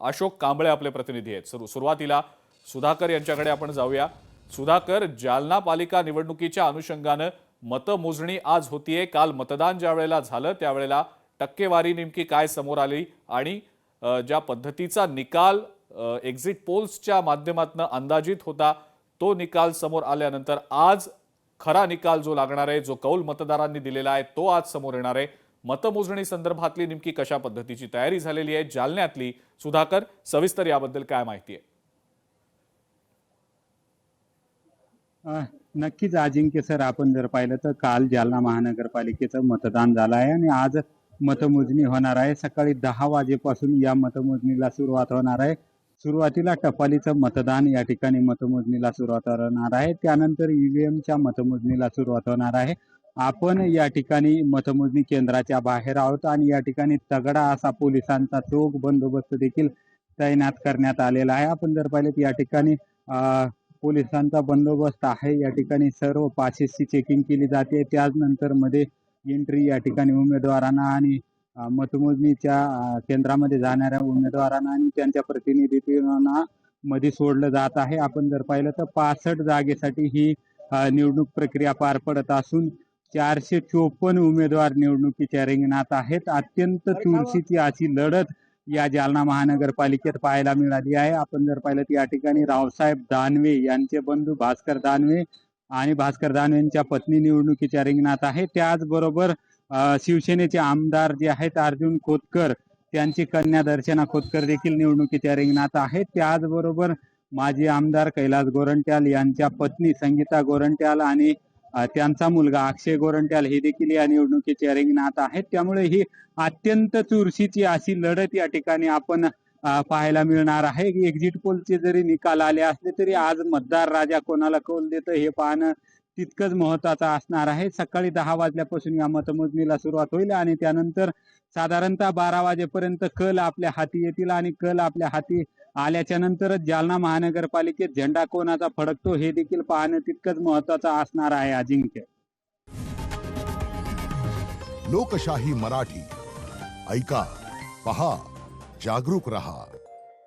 अशोक कांबळे आपले प्रतिनिधी आहेत। सुरुवातीला सुधाकर यांच्याकडे आपण जाऊया। सुधाकर, जालना पालिका निवडणुकीच्या अनुषंगाने मतमोजणी आज होतीये। काल मतदान ज्या वेळेला झालं त्यावेळेला टक्केवारी नेमकी काय समोर आली आणि ज्या पद्धतीचा निकाल एक्झिट पोल्सच्या माध्यमातून अंदाजित होता तो निकाल समोर आल्यानंतर आज खरा निकाल जो लागणार आहे, जो कौल मतदारांनी दिलेला आहे तो आज समोर येणार आहे। मतमोजणी संदर्भातली नेमकी कशा पद्धतीची तयारी झालेली आहे जालन्यातली, सुधाकर सविस्तर याबद्दल काय माहिती आहे? नक्कीच अजिंक्य सर, आपण जर पाहिलं तर काल जालना महानगरपालिकेचं मतदान झालं आहे आणि आज मतमोजणी होणार आहे। सकाळी 10 वाजेपासून या मतमोजणीला सुरुवात होणार आहे। सुरुवातीला टपालीचं मतदान या ठिकाणी मतमोजणीला सुरुवात होणार आहे, त्यानंतर ईव्हीएमच्या मतमोजणीला सुरुवात होणार आहे। आपण या ठिकाणी मतमोजणी केंद्राच्या बाहेर आहोत आणि या ठिकाणी तगडा असा पोलिसांचा चोख बंदोबस्त देखील तैनात करण्यात आलेला आहे। आपण जर पाहिलं तर या ठिकाणी पोलिसांचा बंदोबस्त आहे। या ठिकाणी सर्व पासेसची चेकिंग केली जाते, त्यानंतर मध्ये एंट्री या ठिकाणी उमेदवारांना आणि मतमोजणीच्या केंद्रामध्ये जाणाऱ्या उमेदवारांना आणि त्यांच्या प्रतिनिधींना मध्ये सोडलं जात आहे। आपण जर पाहिलं तर 65 जागेसाठी ही निवडणूक प्रक्रिया पार पडत असून 454 उमेदवार निवडणुकीच्या रिंगणात आहेत। अत्यंत चुरशीची अशी लढत या जालना महानगरपालिकेत पाहायला मिळाली आहे। आपण जर पाहिलं तर या ठिकाणी रावसाहेब दानवे यांचे बंधू भास्कर दानवे आणि भास्कर दानवेंच्या पत्नी निवडणुकीच्या रिंगणात आहे। त्याचबरोबर शिवसेनेचे आमदार जे आहेत अर्जुन खोतकर, त्यांची कन्या दर्शना खोतकर देखील निवडणुकीच्या रिंगणात आहेत। त्याचबरोबर माजी आमदार कैलास गोरंट्याल यांच्या पत्नी संगीता गोरंट्याल आणि त्यांचा मुलगा अक्षय गोरंट्याल हे देखील या निवडणुकीच्या रिंगणात आहेत। त्यामुळे ही अत्यंत चुरशीची अशी लढत या ठिकाणी आपण पाहायला मिळणार आहे। एक्झिट पोलचे जरी निकाल आले असले तरी आज मतदार राजा कोणाला कौल देतं हे पाहणं तितकंच महत्त्वाचं असणार आहे। सकाळी 10 वाजल्यापासून या मतमोजणीला सुरुवात होईल आणि त्यानंतर साधारणतः 12 वाजेपर्यंत कल आपल्या हाती येतील आणि कल आपल्या हाती आल्याच्या नंतरच जालना महानगरपालिकेत झेंडा कोणाचा फडकतो हे देखील पाहणं तितकंच महत्त्वाचं असणार आहे। अजिंक्य, लोकशाही मराठी ऐका, पहा, जागरूक रहा।